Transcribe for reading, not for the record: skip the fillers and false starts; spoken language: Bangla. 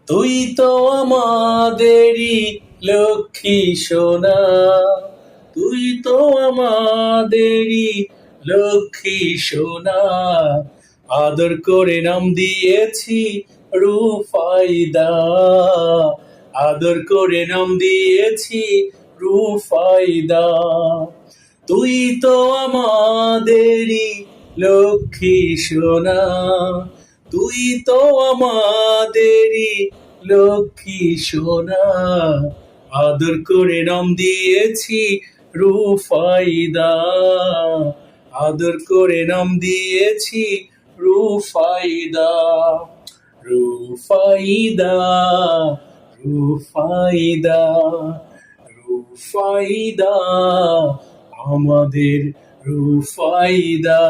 তুই তো আমাদেরই লক্ষ্মী সোনা, তুই তো আমাদেরই লক্ষ্মী সোনা। আদর করে নাম দিয়েছি রুফাইদা, আদর করে নাম দিয়েছি রুফাইদা। তুই তো আমাদেরই লক্ষ্মী সোনা, তুই তো আমাদেরই লক্ষ্মী সোনা। আদর করে নাম দিয়েছি রুফাইদা, আদর করে নাম দিয়েছি রুফাইদা। রুফাইদা, রুফাইদা, রুফাইদা, আমাদের রুফাইদা।